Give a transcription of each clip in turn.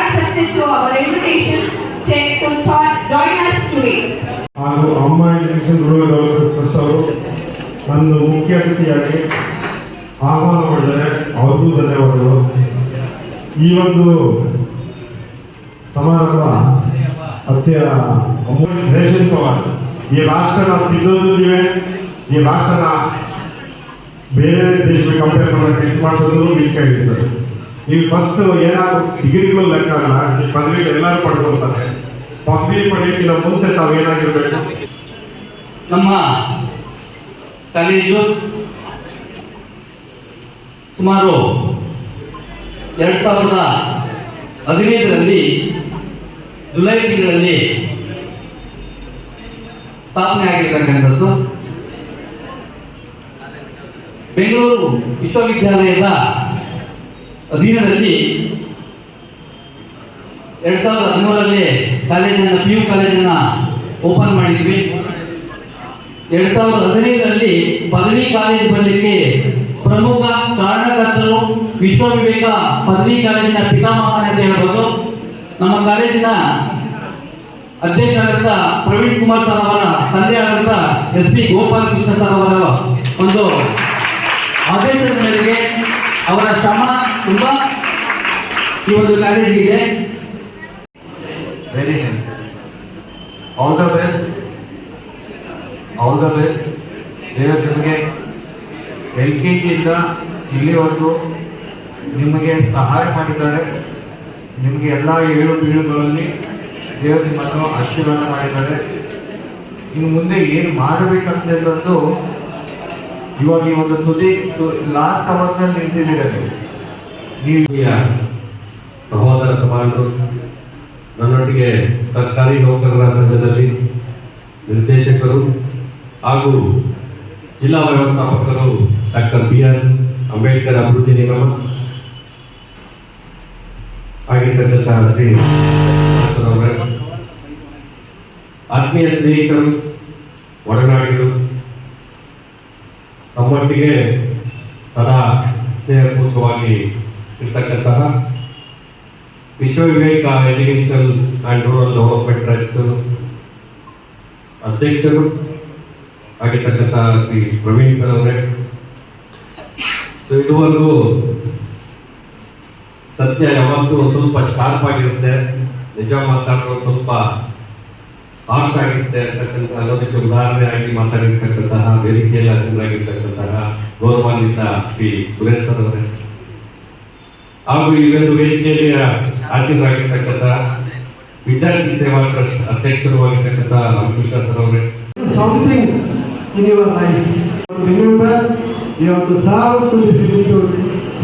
accepted to our invitation to join us today. ಹಾಗೂ ಅಮ್ಮ education trust ಅವರು ನನ್ನ ಮುಖ್ಯ ಅತಿಥಿಯಾಗಿ ಆಹ್ವಾನ ಮಾಡಿದ್ದಾರೆ. ಅವ್ರಿಗೂ ಧನ್ಯವಾದಗಳು. ಈ ಒಂದು ಸಮಾರಂಭ ರೇಷನ್ ಪವರ್ ಈ ರಾಷ್ಟ್ರನ ತಿನ್ನೋದು ನೀವೇ, ಈ ರಾಷ್ಟ್ರನ ಬೇರೆ ದೇಶಕ್ಕೆ ಕಂಪೇರ್ ಮಾಡೋಕ್ಕೆ ಇದು ಮಾಡಿಸೋದು ವೀಕಾಗಿರ್ತದೆ. ನೀವು ಫಸ್ಟ್ ಏನಾದ್ರು ಡಿಗ್ರಿಗಳು ಲೆಕ್ಕ ಅಲ್ಲ, ಪದವಿ ಎಲ್ಲರೂ ಪಡ್ಕೊಳ್ತಾರೆ. ಪದವಿ ಪಡೆಯೋಕ್ಕಿಂತ ಮುಂಚೆ ತಾವೇನಾಗಿರ್ಬೇಕು? ನಮ್ಮ ಕಾಲೇಜು ಸುಮಾರು 2015ರಲ್ಲಿ ಜುಲೈ ತಿಂಗಳಲ್ಲಿ ಸ್ಥಾಪನೆ ಆಗಿರ್ತಕ್ಕಂಥದ್ದು. ಬೆಂಗಳೂರು ವಿಶ್ವವಿದ್ಯಾಲಯದ ಅಧೀನದಲ್ಲಿ 2013ರಲ್ಲಿ ಕಾಲೇಜನ್ನು PU ಕಾಲೇಜನ್ನು ಓಪನ್ ಮಾಡಿದ್ವಿ. 2015ರಲ್ಲಿ ಪದವಿ ಕಾಲೇಜು ಬರಲಿಕ್ಕೆ ಪ್ರಮುಖ ಕಾರಣಕರ್ತರು ವಿಶ್ವವಿವೇಕ ಪದವಿ ಕಾಲೇಜಿನ ಪಿತಾಮಹ ಅಂತ ಹೇಳ್ಬೋದು. ನಮ್ಮ ಕಾಲೇಜಿನ ಅಧ್ಯಕ್ಷರಾದ ಪ್ರವೀಣ್ ಕುಮಾರ್ ಸರ್ ಅವರ ತಂದೆಯಾದಂಥ SP ಗೋಪಾಲ್ ಕೃಷ್ಣ ಸರ್ ಅವರ ಒಂದು ಆದೇಶದ ಮೇರೆಗೆ ಅವರ ಶ್ರಮ ತುಂಬ ಈ ಒಂದು ಕಾಲೇಜಿಗೆ. Very nice. All the best, all the best. ದೇವರು ನಿಮಗೆ LKG ಇಂದ ಇಲ್ಲಿವರೆಗೂ ನಿಮಗೆ ಸಹಾಯ ಮಾಡಿದ್ದಾರೆ. ನಿಮಗೆ ಎಲ್ಲ 7 ಪೀಳಿಗೆಗಳಲ್ಲಿ ದೇವರು ನಿಮ್ಮನ್ನು ಆಶೀರ್ವಾದ ಮಾಡಿದ್ದಾರೆ. ಇನ್ನು ಮುಂದೆ ಏನು ಮಾಡಬೇಕಂತಂದು ಇವಾಗ ಈ ಒಂದು ತುದಿ ಲಾಸ್ಟ್ ಅವರ್ನಲ್ಲಿ ನಿಂತಿದ್ದೀರ ನೀವು. ಸಹೋದರ ಸಮಾನರು, ನನ್ನೊಟ್ಟಿಗೆ ಸರ್ಕಾರಿ ನೌಕರರ ಸಂಘದಲ್ಲಿ ನಿರ್ದೇಶಕರು ಹಾಗೂ ಜಿಲ್ಲಾ ವ್ಯವಸ್ಥಾಪಕರು ಡಾಕ್ಟರ್ BR ಅಂಬೇಡ್ಕರ್ ಅಭಿವೃದ್ಧಿ ನಿಗಮ ಆಗಿರ್ತಕ್ಕಂಥ ಶ್ರೀ ಆತ್ಮೀಯ ಸ್ನೇಹಿತರು, ಒಡನಾಡಿಗಳು, ನಮ್ಮೊಟ್ಟಿಗೆ ಸದಾ ಸ್ನೇಹಪೂರ್ವಕವಾಗಿ ಇರ್ತಕ್ಕಂತಹ Vishwaviveka educational and rural development trust ಅಧ್ಯಕ್ಷರು ಆಗಿರ್ತಕ್ಕಂಥ ಶ್ರೀ ಪ್ರವೀಣ್ ಸರ್ ಅವರೇ. ಸೊ ಇದುವರೆಗೂ ಸತ್ಯ ಯಾವತ್ತೂ ಸ್ವಲ್ಪ ಶಾರ್ಪ್ ಆಗಿರುತ್ತೆ, ನಿಜ ಮಾತಾಡೋದು ಸ್ವಲ್ಪ ಹಾರ್ಷ್ ಆಗಿರುತ್ತೆ ಅಂತಕ್ಕಂಥ ಅನ್ನೋದಕ್ಕೆ ಉದಾಹರಣೆ ಆಗಿ ಮಾತಾಡಿರ್ತಕ್ಕಂತಹ ವೇದಿಕೆಯಲ್ಲಿ ಹಾಜರಾಗಿರ್ತಕ್ಕಂತಹ ಗೌರವಾನ್ವಿತ ಶ್ರೀ ಸುರೇಶ್ ಸರ್ ಅವರೇ, ಹಾಗೂ ಈ ಒಂದು ವೇದಿಕೆಯಲ್ಲಿ ಹಾಜರಾಗಿರ್ತಕ್ಕಂತಹ ವಿದ್ಯಾರ್ಥಿ ಸೇವಾ ಟ್ರಸ್ಟ್ ಅಧ್ಯಕ್ಷರು ಆಗಿರ್ತಕ್ಕಂಥ ರಾಮಕೃಷ್ಣ ಸರ್ ಅವರೇ. Something in your life. Remember, you have to serve to this institute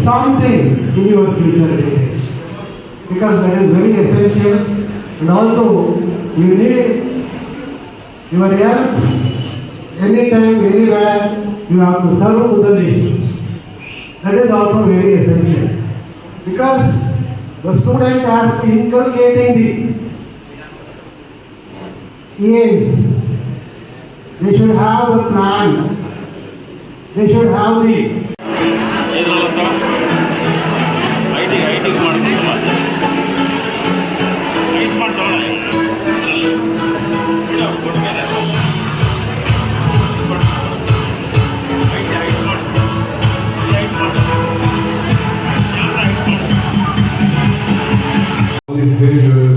something in your future days, because that is very essential. And also, you need your help anytime, anywhere. You have to serve to the nations. That is also very essential, because the student has to inculcating the aims. They should have a plan. They should have the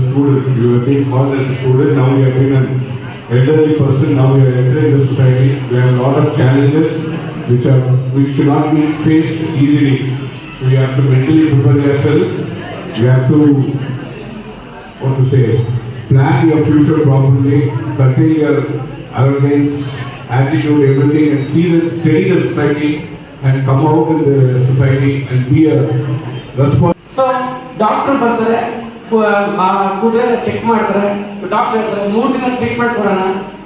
student, you have been called as a student, now you have been an elderly person, now you are entering the society. We have a lot of challenges which cannot be faced easily. So you have to mentally prepare yourself. You have to, plan your future properly, curtail your arrogance, attitude, everything, and study the society and come out in the society and be a responsible. So doctor ಬರ್ತಾರೆ, ಕೂಡಲೇ check ಮಾಡ್ತಾರೆ. Doctor ಹೇಳ್ತಾರೆ 3 ದಿನ treatment ಕೊಡೋಣ.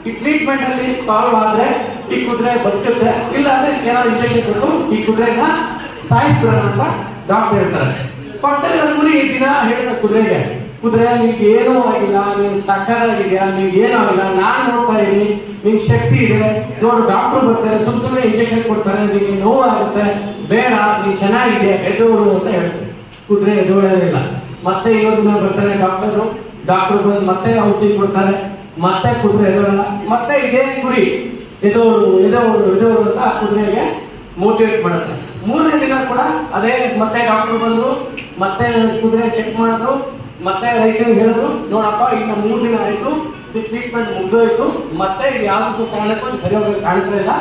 ಈ treatment ಅಲ್ಲಿ solve ಆದ್ರೆ ಈ ಕುದುರೆ ಬದುಕುತ್ತೆ, ಇಲ್ಲ ಅಂದ್ರೆ ಏನಾದ್ರು ಇಂಜೆಕ್ಷನ್ ಕೊಟ್ಟು ಈ ಕುದುರೆನ ಸಾಯಿಸ್ಬಿಡೋಣ ಅಂತ ಡಾಕ್ಟರ್ ಹೇಳ್ತಾರೆ. ಪಕ್ಕದಲ್ಲಿ ಕುರಿ ದಿನ ಹೇಳಿದ ಕುದುರೆಗೆ ಕುದುರೆ ನಿಮ್ಗೆ ಏನೂ ಆಗಿಲ್ಲ, ನೀನು ಸಕ್ಕದಾಗಿದೆಯಾ, ನಿಮ್ಗೆ ಏನೂ ಆಗಿಲ್ಲ, ನಾನು ನೋಡ್ತಾ ಇದ್ದೀನಿ, ನಿಮ್ಗೆ ಶಕ್ತಿ ಇದೆ, ನೋಡು ಡಾಕ್ಟರ್ ಬರ್ತಾರೆ, ಸುಮ್ಮನೆ ಇಂಜೆಕ್ಷನ್ ಕೊಡ್ತಾರೆ, ನಿಮಗೆ ನೋವಾಗುತ್ತೆ, ಬೇಡ, ನೀನು ಚೆನ್ನಾಗಿದೆ, ಎದ್ದೋಡು ಅಂತ ಹೇಳ್ತಾರೆ. ಕುದುರೆ ಎದ್ದೋಳೋದಿಲ್ಲ. ಮತ್ತೆ ಇನ್ನೊಂದು ದಿನ ಬರ್ತಾರೆ ಡಾಕ್ಟರ್ ಬಂದು ಮತ್ತೆ ಔಷಧಿ ಕೊಡ್ತಾರೆ, ಮತ್ತೆ ಕುದುರೆ ಎದ್ದೋಳಲ್ಲ. ಮತ್ತೆ ಇದೇ ಕುರಿ ಎದೋಡು ಅಂತ ಆ ಕುದುರೆಗೆ ಮೋಟಿವೇಟ್ ಮಾಡುತ್ತೆ. ಮೂರನೇ ದಿನ ಕೂಡ ಅದೇ ಮತ್ತೆ ಡಾಕ್ಟರ್ ಬಂದರು, ಮತ್ತೆ ಕುದುರೆ ಚೆಕ್ ಮಾಡಿದ್ರು, ಮತ್ತೆ ರೈತರಿಗೆ ಹೇಳಿದ್ರು, ನೋಡಪ್ಪ ಇನ್ನು 3 ದಿನ ಆಯಿತು, ಟ್ರೀಟ್ಮೆಂಟ್ ಮುಗಿದೋಯ್ತು, ಮತ್ತೆ ಇದು ಯಾವುದಕ್ಕೂ ಕಾರಣಕ್ಕೂ ಸರಿಯಾಗಿ ಕಾಣ್ತಾ ಇಲ್ಲ,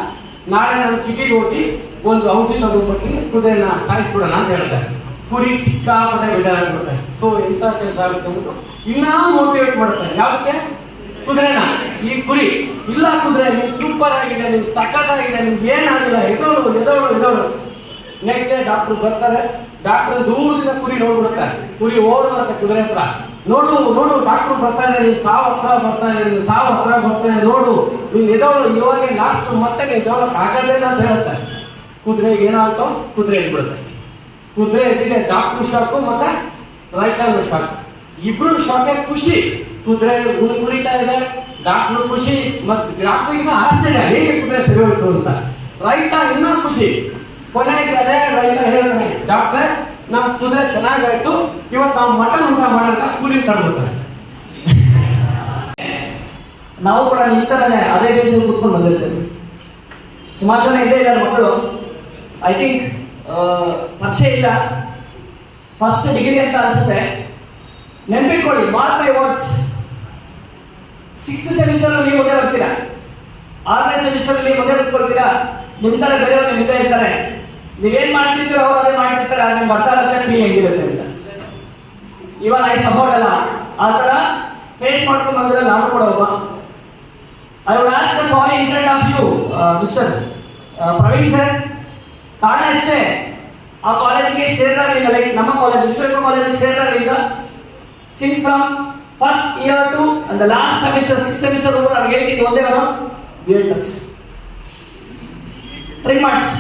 ನಾಳೆ ನಾನು ಸಿಟಿಗೆ ಹೋಗಿ ಒಂದು ಔಷಧಿ ತಗೊಂಡ್ಬಿಟ್ಟು ಕುದುರೆನ ಸಾಯಿಸ್ಬಿಡೋಣ ಅಂತ ಹೇಳ್ತಾರೆ. ಕುರಿ ಸಿಕ್ಕಾಪಟ್ಟೆ ಬಿಡಾಡ್ಬಿಡುತ್ತೆ. ಸೊ ಎಂಥ ಕೆಲಸ ಆಗುತ್ತೆ ಅಂದ್ಬಿಟ್ಟು ಇನ್ನೂ ಮೋಟಿವೇಟ್ ಮಾಡುತ್ತೆ. ಯಾವುದಕ್ಕೆ? ಕುದುರೆನ. ಈ ಕುರಿ ಇಲ್ಲ ಕುದುರೆ ನೀವು ಸೂಪರ್ ಆಗಿದೆ, ನೀವು ಸಖತ್ತಾಗಿದೆ, ನಿಮ್ಗೆ ಏನಾಗಿಲ್ಲ, ಎದೋಳು. ನೆಕ್ಸ್ಟ್ ಡೇ ಡಾಕ್ಟರ್ ಬರ್ತಾರೆ. ಡಾಕ್ಟರ್ ದೂರದಿಂದ ಕುರಿ ನೋಡ್ಬಿಡುತ್ತೆ. ಕುರಿ ಓಡ್ ಬರುತ್ತೆ ಕುದುರೆ ಹತ್ರ. ನೋಡು ಡಾಕ್ಟರ್ ಬರ್ತಾ ಇದೆ, ನೀನು ಸಾವು ಹತ್ರ ಬರ್ತಾ ಇದೆ, ನೋಡು ನೀನು ಎದೋಳು, ಇವಾಗ ಲಾಸ್ಟ್ ಮತ್ತೆ ನೀವು ಎದೋಳಕ್ಕೆ ಆಗೋದಿಲ್ಲ ಅಂತ ಹೇಳುತ್ತೆ. ಕುದುರೆಗೆ ಏನಾಗ್ತೋ ಕುದುರೆ ಎದ್ಬಿಡುತ್ತೆ. ಕುದುರೆ ಎದ್ದಿದೆ, ಡಾಕ್ಟರ್ ಶಾಕು ಮತ್ತೆ ರೈತನ ಶಾಕ್, ಇಬ್ರು ಶಾಕೆ ಖುಷಿ. ಕುದುರೆ ಕುಣಿತಾ ಇದೆ, ಡಾಕ್ಟರ್ ಖುಷಿ, ಮತ್ತೆ ಡಾಕ್ಟರ್ಗಿನ ಆಶ್ಚರ್ಯ ಹೇಗೆ ಕುದುರೆ ಸರಿ ಹೋಯ್ತು ಅಂತ. ರೈತ ಇನ್ನೂ ಖುಷಿ. ಕೊನೆಗೆ ಅದೇ ರೈತ ಹೇಳ್ತಾರೆ, ಡಾಕ್ಟ್ರೆ ನಮ್ಮ ಕುದುರೆ ಚೆನ್ನಾಗಾಯ್ತು, ಇವತ್ತು ನಾವು ಮಟನ್ ಊಟ ಮಾಡೋಣ, ಕೂಲಿ ತಗೊಂಡ್ಬಿಡ್ತಾರೆ. ನಾವು ಕೂಡ ಈ ಥರನೇ ಅದೇ ದೇಶ ಕೂತ್ಕೊಂಡು ಬಂದಿರ್ತೇವೆ. ಸುಮಾರು ಜನ ಇದ್ದೇ ಇದ್ದಾರೆ ಮಕ್ಕಳು. ಐ ಥಿಂಕ್ ಪರಿಚಯ ಇಲ್ಲ, ಫಸ್ಟ್ ಡಿಗ್ರಿ ಅಂತ ಅನ್ಸುತ್ತೆ. ನೆನಪಿಟ್ಕೊಳ್ಳಿ, mark my words, 6th semester ನೀವು ಮುಂದೆ ಬರ್ತೀರಾ, 6ನೇ ಸೆಮಿಸ್ಟರ್ ನೀವು ಮುಂದೆ ಬರ್ಕೊಳ್ತೀರಾ, ನಿಮ್ಮ ಥರ ಬೇರೆಯವ್ರು ನಿಮ್ಮದೇ ಇರ್ತಾರೆ, ನೀವೇನು ಮಾಡ್ತಿರ್ತೀರೋ ಅವ್ರು ಅದೇ ಮಾಡ್ತಿರ್ತಾರೆ, ಅದು ನಿಮ್ಗೆ ಅರ್ಥ ಆಗುತ್ತೆ ಫೀಲ್ ಹೆಂಗಿರುತ್ತೆ ಅಂತ. ಇವಾಗ ಐ ಸಪೋರ್ಟ್ ಅಲ್ಲ, ಆ ಥರ ಫೇಸ್ ಮಾಡ್ಕೊಂಡು ಬಂದರೆ ನಾನು ಕೂಡ ಒಬ್ಬ. I would ask sorry in front of you Mister Praveen sir. ಕಾರಣ ಅಷ್ಟೇ, ಆ ಕಾಲೇಜಿಗೆ ಸೇರಿದಾಗಲಿಲ್ಲ, ಲೈಕ್ ನಮ್ಮ ಕಾಲೇಜ್ ವಿಶ್ವವಿದ್ಯಾಲಯ ಕಾಲೇಜಿಗೆ ಸೇರಿದಾಗಲಿಲ್ಲ. Since from first year to and the last semester 6th semester ನಾನು ಹೇಳ್ತಿದ್ದು ಒಂದೇ ಬರೋ ವೇಲ್ ಟಕ್ಸ್ 3 months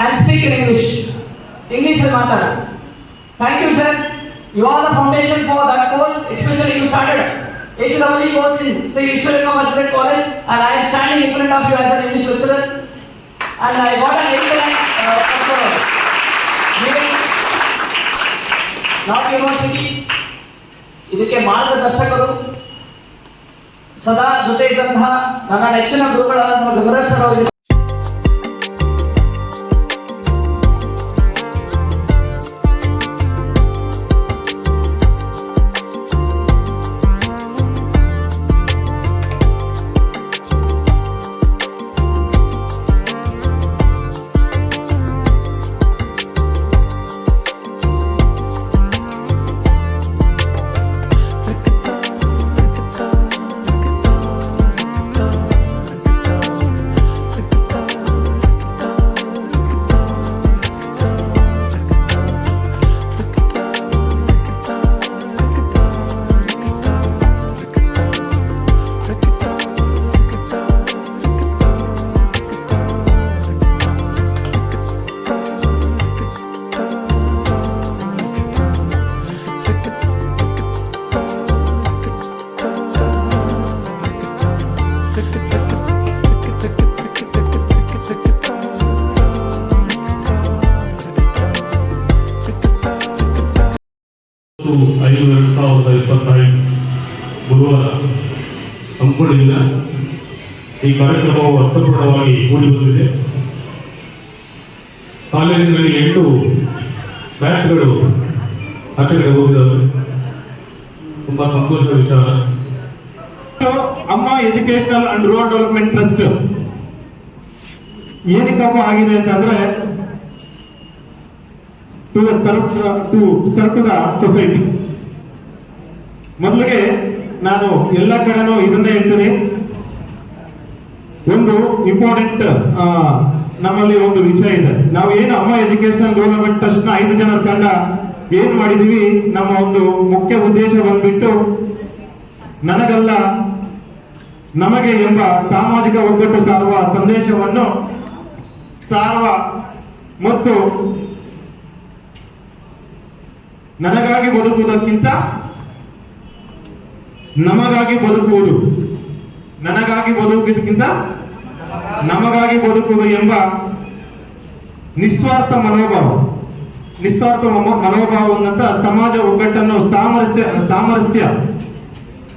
and speak in English. English will matter. Thank you sir. You are the foundation for that course, especially you started HWE course in Sri Vishwakarma College, and I am standing in front of you as an English lecturer, and I got an excellent North University. ಇದಕ್ಕೆ ಮಾರ್ಗದರ್ಶಕರು ಸದಾ ಜೊತೆ ಇದ್ದಂತಹ ನನ್ನ ನೆಚ್ಚಿನ ಗುರುಗಳಾದ Gangaraj sir ಅವರಿಗೆ ಗುರುವಾರ ಹಮ್ಮಿಕೊಂಡಿಲ್ಲ. ಈ ಕಾರ್ಯಕ್ರಮವು ಅರ್ಥಪೂರ್ಣವಾಗಿ ಮೂಡಿ ಬಂದಿದೆ. ಕಾಲೇಜಿನಲ್ಲಿ 8 ಬ್ಯಾಚ್ಗಳು ಆಚರಣೆ ಹೋಗಿದ್ದಾವೆ. ತುಂಬಾ ಸಂತೋಷದ ವಿಚಾರ. ಅಮ್ಮ educational and rural development trust ಏನಕ್ಕಪ್ಪ ಆಗಿದೆ ಅಂತಂದ್ರೆ ಟು ಸರ್ವ್ ದ ಸೊಸೈಟಿ. ಮೊದಲಿಗೆ ನಾನು ಎಲ್ಲ ಕಡೆನೂ ಇದನ್ನೇ ಹೇಳ್ತೀನಿ, ಒಂದು ಇಂಪಾರ್ಟೆಂಟ್ ನಮ್ಮಲ್ಲಿ ಒಂದು ವಿಷಯ ಇದೆ. ನಾವು ಏನು ಅಮ್ಮ ಎಜುಕೇಶನಲ್ ಡೆವಲಪ್ಮೆಂಟ್ ಟ್ರಸ್ಟ್ ನ 5 ಜನರ ತಂಡ ಏನ್ ಮಾಡಿದೀವಿ, ನಮ್ಮ ಒಂದು ಮುಖ್ಯ ಉದ್ದೇಶ ಬಂದ್ಬಿಟ್ಟು ನನಗಲ್ಲ ನಮಗೆ ಎಂಬ ಸಾಮಾಜಿಕ ಒಗ್ಗಟ್ಟು ಸಾರುವ ಸಂದೇಶವನ್ನು ಸಾರುವ ಮತ್ತು ನನಗಾಗಿ ಬದುಕುವುದಕ್ಕಿಂತ ನಮಗಾಗಿ ಬದುಕುವುದು, ನನಗಾಗಿ ಬದುಕುವುದಕ್ಕಿಂತ ನಮಗಾಗಿ ಬದುಕುವುದು ಎಂಬ ನಿಸ್ವಾರ್ಥ ಮನೋಭಾವವನ್ನಂತ ಸಮಾಜ ಒಗ್ಗಟ್ಟನ್ನು ಸಾಮರಸ್ಯ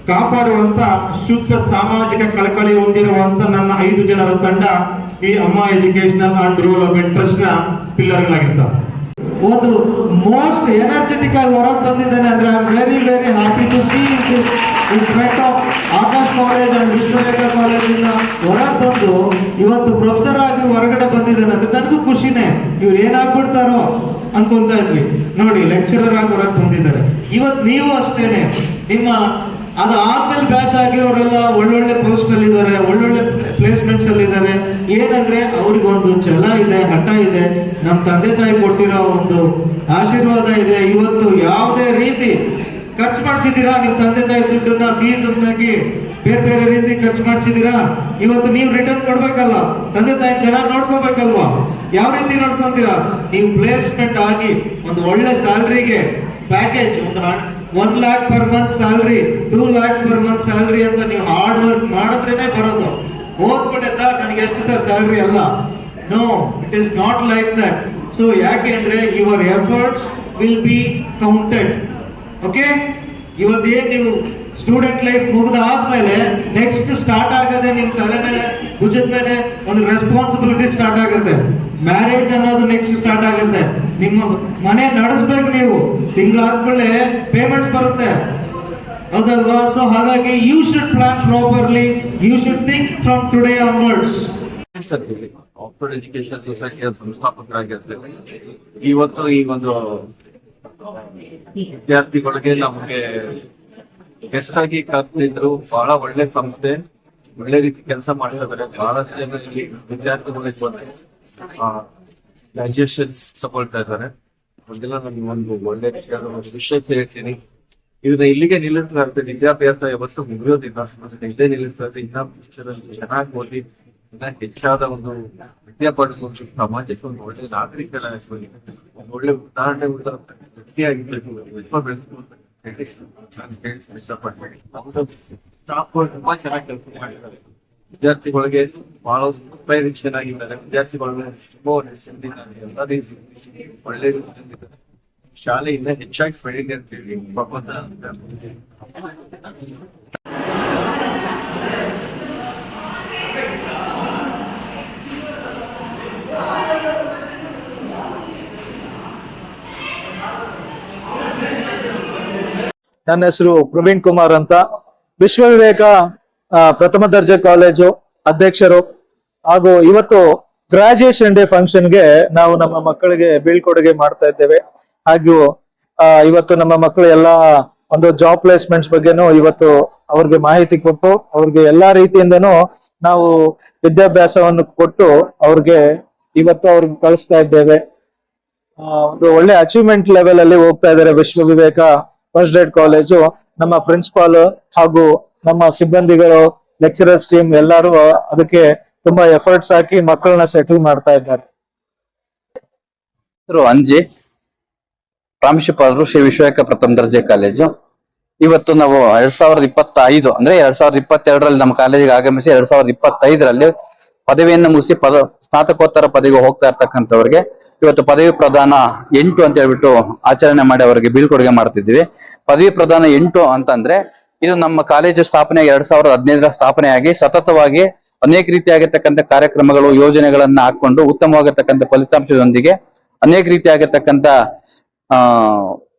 ಕಾಪಾಡುವಂತ ಶುದ್ಧ ಸಾಮಾಜಿಕ ಕಳಕಳಿ ಹೊಂದಿರುವಂತ ನನ್ನ 5 ಜನರ ತಂಡ ಈ ಅಮ್ಮ ಎಜುಕೇಶನಲ್ ಅಂಡ್ ಡೆವಲಪ್ಮೆಂಟ್ ಟ್ರಸ್ಟ್ ನ ಪಿಲ್ಲರ್ಗಳಾಗಿರ್ತಾರೆ. ಒಂದು ಮೋಸ್ಟ್ ಎನರ್ಜೆಟಿಕ್ ಆಗಿ ಹೊರಗೆ ಬಂದಿದ್ದಾನೆ ಅಂದ್ರೆ I am very very happy to see in front of Akash college and Vishwaviveka ಕಾಲೇಜಿನ ಹೊರಗೆ ಬಂದು ಇವತ್ತು ಪ್ರೊಫೆಸರ್ ಆಗಿ ಹೊರಗಡೆ ಬಂದಿದ್ದಾನೆ ಅಂದ್ರೆ ನನಗೂ ಖುಷಿನೇ. ಇವ್ರು ಏನಾಗ್ಬಿಡ್ತಾರೋ ಅನ್ಕೊಂತಾ ಇದ್ವಿ, ನೋಡಿ ಲೆಕ್ಚರರ್ ಆಗಿ ಹೊರಗೆ ಬಂದಿದ್ದಾರೆ. ಇವತ್ತು ನೀವು ಅಷ್ಟೇನೆ, ನಿಮ್ಮ ಅದು ಆದ್ಮೇಲೆ ಬ್ಯಾಚ್ ಆಗಿರೋರೆಲ್ಲ ಒಳ್ಳೊಳ್ಳೆ ಪೋಸ್ಟ್ ಅಲ್ಲಿ ಇದ್ದಾರೆ, ಒಳ್ಳೊಳ್ಳೆ ಪ್ಲೇಸ್ಮೆಂಟ್ಸ್ ಅಲ್ಲಿ ಇದ್ದಾರೆ. ಏನಂದ್ರೆ ಅವ್ರಿಗೊಂದು ಛಲ ಇದೆ, ಹಠ ಇದೆ, ನಮ್ಮ ತಂದೆ ತಾಯಿ ಕೊಟ್ಟಿರೋ ಒಂದು ಆಶೀರ್ವಾದ ಇದೆ. ಇವತ್ತು ಯಾವುದೇ ರೀತಿ ಖರ್ಚು ಮಾಡಿಸಿದ್ದೀರಾ ನಿಮ್ಮ ತಂದೆ ತಾಯಿ ದುಡ್ಡನ್ನ, ಫೀಸ್ ಬೇರೆ ಬೇರೆ ರೀತಿ ಖರ್ಚು ಮಾಡಿಸಿದ್ದೀರಾ, ಇವತ್ತು ನೀವು ರಿಟರ್ನ್ ಕೊಡ್ಬೇಕಲ್ಲ, ತಂದೆ ತಾಯಿ ಚೆನ್ನಾಗಿ ನೋಡ್ಕೋಬೇಕಲ್ವಾ? ಯಾವ ರೀತಿ ನೋಡ್ಕೊಂತೀರಾ? ನೀವು ಪ್ಲೇಸ್ಮೆಂಟ್ ಆಗಿ ಒಂದು ಒಳ್ಳೆ ಸ್ಯಾಲ್ರಿಗೆ ಪ್ಯಾಕೇಜ್, ಒಂದು 1 lakh per month salary, 2 lakhs per month salary ಅಂತ ನೀವು ಹಾರ್ಡ್ ವರ್ಕ್ ಮಾಡಿದ್ರೇನೆ ಬರೋದು. ಓದ್ಕೊಳ್ಳೆ ಸರ್ ನನಗೆ ಎಷ್ಟು ಸರ್ ಸ್ಯಾಲ್ರಿ ಅಲ್ಲ, no, it is not like that. So ಯಾಕೆಂದ್ರೆ your efforts will be counted. Okay, ಇವತ್ತೇನು ನೀವು ಸ್ಟೂಡೆಂಟ್ ಲೈಫ್ ಮುಗಿದಾದ್ಮೇಲೆ ನೆಕ್ಸ್ಟ್ ಸ್ಟಾರ್ಟ್ ಆಗದೆ ನಿಮ್ಮ ತಲೆ ಮೇಲೆ, ಭುಜದ ಮೇಲೆ ಒಂದು ರೆಸ್ಪಾನ್ಸಿಬಿಲಿಟಿ ಸ್ಟಾರ್ಟ್ ಆಗುತ್ತೆ. ಮ್ಯಾರೇಜ್ ಅನ್ನೋದು ನೆಕ್ಸ್ಟ್ ಸ್ಟಾರ್ಟ್ ಆಗುತ್ತೆ. ನಿಮ್ಮ ಮನೆ ನಡೆಸ್ಬೇಕು, ನೀವು ತಿಂಗಳಾದ್ಮೇಲೆ ಪೇಮೆಂಟ್ಸ್ ಬರುತ್ತೆ, ಹೌದಲ್ವಾ? ಸೊ ಹಾಗಾಗಿ you should plan properly, you should think from today onwards. Oxford education ಸೊಸೈಟಿಯ ಸಂಸ್ಥಾಪಕರಾಗಿರ್ತೇವೆ. ಇವತ್ತು ಈ ಒಂದು ವಿದ್ಯಾರ್ಥಿಗಳಿಗೆ ನಮಗೆ ಗೆಸ್ಟ್ ಆಗಿ ಕರೆದಿದ್ರು. ಬಹಳ ಒಳ್ಳೆ ಸಂಸ್ಥೆ, ಒಳ್ಳೆ ರೀತಿ ಕೆಲಸ ಮಾಡಿದ್ದಾರೆ. ಬಹಳ ಜನ ಇಲ್ಲಿ ವಿದ್ಯಾರ್ಥಿಗಳಿಗೆ ಗ್ರಾಜುಯೇಷನ್ಸ್ ತಗೊಳ್ತಾ ಇದ್ದಾರೆ. ಮೊದಲ ನನಗೆ ಒಂದು ಒಳ್ಳೆ ವಿಷಯ ಹೇಳ್ತೀನಿ, ಇದನ್ನ ಇಲ್ಲಿಗೆ ನಿಲ್ಲಿಸ್ಲಾರ್ದೆ ವಿದ್ಯಾಭ್ಯಾಸ ಯಾವತ್ತು ಮುಗಿಯೋದಿಲ್ಲ, ಇಲ್ಲೇ ನಿಲ್ಲಿಸ್ಲಾರ್ದೆ ಇನ್ನ ಫ್ಯೂಚರಲ್ಲಿ ಚೆನ್ನಾಗಿ ಓದಿ ಇನ್ನ ಹೆಚ್ಚಾದ ಒಂದು ವಿದ್ಯಾ ಪಡೆದುಕೊಂಡು ಸಮಾಜಕ್ಕೆ ಒಂದು ಒಳ್ಳೆ ನಾಗರಿಕರಾಗಬೇಕು, ಒಂದು ಒಳ್ಳೆ ಉದಾಹರಣೆ ಉಳ್ಳಂತ ವ್ಯಕ್ತಿಯಾಗಿರ್ಬೇಕು, ಬೆಳೆಸ್ಕೊಂಡು ನಾನು ಹೇಳಿ ಇಷ್ಟಪಡ್ತೀನಿ. ನಮ್ದು ಸ್ಟಾಫ್ಗಳು ತುಂಬಾ ಚೆನ್ನಾಗಿ ಕೆಲಸ ಮಾಡಿದ್ದಾರೆ. ವಿದ್ಯಾರ್ಥಿಗಳಿಗೆ ಬಹಳ ಇನ್ಸ್ಪೈರಿಂಗ್ ಚೆನ್ನಾಗಿದ್ದಾರೆ. ವಿದ್ಯಾರ್ಥಿಗಳಿಗೆ ತುಂಬಾ ಎಲ್ಲ ರೀತಿ ಒಳ್ಳೆ ರೀತಿಯಲ್ಲಿ ಶಾಲೆಯಿಂದ ಹೆಚ್ಚಾಗಿ ಬೆಳೀಲಿ ಅಂತ ಹೇಳಿ ಭಗವಂತ ನನ್ನ ಹೆಸರು ಪ್ರವೀಣ್ ಕುಮಾರ್ ಅಂತ, ವಿಶ್ವವಿವೇಕ ಪ್ರಥಮ ದರ್ಜೆ ಕಾಲೇಜು ಅಧ್ಯಕ್ಷರು. ಹಾಗೂ ಇವತ್ತು ಗ್ರಾಜುಯೇಷನ್ ಡೇ ಫಂಕ್ಷನ್ಗೆ ನಾವು ನಮ್ಮ ಮಕ್ಕಳಿಗೆ ಬೀಳ್ಕೊಡುಗೆ ಮಾಡ್ತಾ ಇದ್ದೇವೆ. ಹಾಗೂ ಇವತ್ತು ನಮ್ಮ ಮಕ್ಕಳು ಎಲ್ಲ ಒಂದು ಜಾಬ್ ಪ್ಲೇಸ್ಮೆಂಟ್ಸ್ ಬಗ್ಗೆನೂ ಇವತ್ತು ಅವ್ರಿಗೆ ಮಾಹಿತಿ ಕೊಟ್ಟು ಅವ್ರಿಗೆ ಎಲ್ಲಾ ರೀತಿಯಿಂದನೂ ನಾವು ವಿದ್ಯಾಭ್ಯಾಸವನ್ನು ಕೊಟ್ಟು ಅವ್ರಿಗೆ ಇವತ್ತು ಅವ್ರಿಗೆ ಕಳಿಸ್ತಾ ಇದ್ದೇವೆ. ಒಂದು ಒಳ್ಳೆ ಅಚೀವ್ಮೆಂಟ್ ಲೆವೆಲ್ ಅಲ್ಲಿ ಹೋಗ್ತಾ ಇದ್ದಾರೆ ವಿಶ್ವವಿವೇಕ ಫಸ್ಟ್ ಗ್ರೇಡ್ ಕಾಲೇಜು. ನಮ್ಮ ಪ್ರಿನ್ಸಿಪಾಲ್ ಹಾಗೂ ನಮ್ಮ ಸಿಬ್ಬಂದಿಗಳು, ಲೆಕ್ಚರರ್ಸ್ ಟೀಮ್ ಎಲ್ಲರೂ ಅದಕ್ಕೆ ತುಂಬಾ ಎಫರ್ಟ್ಸ್ ಹಾಕಿ ಮಕ್ಕಳನ್ನ ಸೆಟಲ್ ಮಾಡ್ತಾ ಇದ್ದಾರೆ. ಅಂಜಿ ಪ್ರಾಂಶುಪಾಲರು ಶ್ರೀ ವಿಶ್ವವಿವೇಕ ಪ್ರಥಮ ದರ್ಜೆ ಕಾಲೇಜು. ಇವತ್ತು ನಾವು 2025 ಅಂದ್ರೆ 2022ರಲ್ಲಿ ನಮ್ಮ ಕಾಲೇಜಿಗೆ ಆಗಮಿಸಿ 2025ರಲ್ಲಿ ಪದವಿಯನ್ನು ಮುಗಿಸಿ ಸ್ನಾತಕೋತ್ತರ ಪದವಿಗೆ ಹೋಗ್ತಾ ಇರ್ತಕ್ಕಂಥವ್ರಿಗೆ ಇವತ್ತು ಪದವಿ ಪ್ರದಾನ 8 ಅಂತ ಹೇಳ್ಬಿಟ್ಟು ಆಚರಣೆ ಮಾಡಿ ಅವರಿಗೆ ಬೀಳ್ಕೊಡುಗೆ ಮಾಡ್ತಿದ್ವಿ. ಪದವಿ ಪ್ರದಾನ 8 ಅಂತಂದ್ರೆ ಇದು ನಮ್ಮ ಕಾಲೇಜು ಸ್ಥಾಪನೆ 2015ರ ಸ್ಥಾಪನೆಯಾಗಿ ಸತತವಾಗಿ ಅನೇಕ ರೀತಿಯಾಗಿರ್ತಕ್ಕಂಥ ಕಾರ್ಯಕ್ರಮಗಳು, ಯೋಜನೆಗಳನ್ನ ಹಾಕೊಂಡು ಉತ್ತಮವಾಗಿರ್ತಕ್ಕಂಥ ಫಲಿತಾಂಶದೊಂದಿಗೆ ಅನೇಕ ರೀತಿಯಾಗಿರ್ತಕ್ಕಂಥ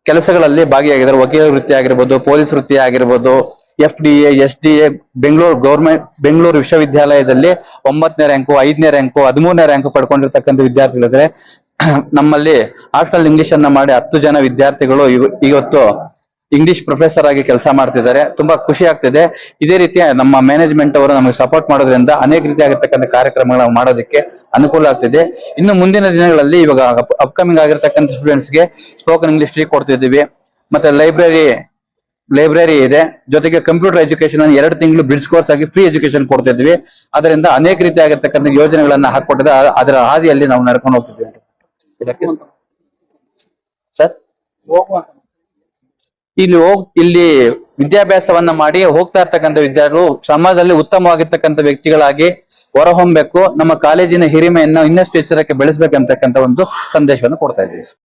ಕೆಲಸಗಳಲ್ಲಿ ಭಾಗಿಯಾಗಿದ್ದಾರೆ. ವಕೀಲ ವೃತ್ತಿ ಆಗಿರ್ಬೋದು, ಪೊಲೀಸ್ ವೃತ್ತಿ ಆಗಿರ್ಬೋದು, FDA, SDA, ಬೆಂಗಳೂರು ವಿಶ್ವವಿದ್ಯಾಲಯದಲ್ಲಿ 9ನೇ ರ್ಯಾಂಕು, 5ನೇ ರ್ಯಾಂಕು, 13ನೇ ರ್ಯಾಂಕು ಪಡ್ಕೊಂಡಿರ್ತಕ್ಕಂಥ ವಿದ್ಯಾರ್ಥಿಗಳಿದ್ರೆ ನಮ್ಮಲ್ಲಿ ಹಾಸ್ಟೆಲ್ ಇಂಗ್ಲಿಷ್ ಅನ್ನ ಮಾಡಿ 10 ಜನ ವಿದ್ಯಾರ್ಥಿಗಳು ಇವತ್ತು ಇಂಗ್ಲಿಷ್ ಪ್ರೊಫೆಸರ್ ಆಗಿ ಕೆಲಸ ಮಾಡ್ತಿದ್ದಾರೆ. ತುಂಬಾ ಖುಷಿ ಆಗ್ತಿದೆ. ಇದೇ ರೀತಿ ನಮ್ಮ ಮ್ಯಾನೇಜ್ಮೆಂಟ್ ಅವರು ನಮಗೆ ಸಪೋರ್ಟ್ ಮಾಡೋದ್ರಿಂದ ಅನೇಕ ರೀತಿಯಾಗಿರ್ತಕ್ಕಂಥ ಕಾರ್ಯಕ್ರಮಗಳನ್ನ ಮಾಡೋದಕ್ಕೆ ಅನುಕೂಲ ಆಗ್ತಿದೆ. ಇನ್ನು ಮುಂದಿನ ದಿನಗಳಲ್ಲಿ ಇವಾಗ ಅಪ್ಕಮಿಂಗ್ ಆಗಿರ್ತಕ್ಕಂಥ ಸ್ಟೂಡೆಂಟ್ಸ್ಗೆ ಸ್ಪೋಕನ್ ಇಂಗ್ಲಿಷ್ ಫ್ರೀ ಕೊಡ್ತಿದ್ದೀವಿ. ಮತ್ತೆ ಲೈಬ್ರರಿ ಇದೆ, ಜೊತೆಗೆ ಕಂಪ್ಯೂಟರ್ ಎಜುಕೇಶನ್ 2 ತಿಂಗಳು ಬ್ರಿಡ್ಜ್ ಕೋರ್ಸ್ ಆಗಿ ಫ್ರೀ ಎಜುಕೇಶನ್ ಕೊಡ್ತಿದ್ವಿ. ಅದರಿಂದ ಅನೇಕ ರೀತಿಯಾಗಿರ್ತಕ್ಕಂಥ ಯೋಜನೆಗಳನ್ನ ಹಾಕೊಟ್ಟಿದೆ. ಅದರ ಹಾದಿಯಲ್ಲಿ ನಾವು ನಡ್ಕೊಂಡು ಹೋಗ್ತಿದ್ದೀವಿ. ಸರ್ ಇಲ್ಲಿ ವಿದ್ಯಾಭ್ಯಾಸವನ್ನ ಮಾಡಿ ಹೋಗ್ತಾ ಇರ್ತಕ್ಕಂಥ ವಿದ್ಯಾರ್ಥಿಗಳು ಸಮಾಜದಲ್ಲಿ ಉತ್ತಮವಾಗಿರ್ತಕ್ಕಂಥ ವ್ಯಕ್ತಿಗಳಾಗಿ ಹೊರಹೊಮ್ಮಬೇಕು. ನಮ್ಮ ಕಾಲೇಜಿನ ಹಿರಿಮೆಯನ್ನು ಇನ್ನಷ್ಟು ಎಚ್ಚರಕ್ಕೆ ಬೆಳೆಸಬೇಕಂತಕ್ಕಂಥ ಒಂದು ಸಂದೇಶವನ್ನು ಕೊಡ್ತಾ ಇದ್ದೀವಿ.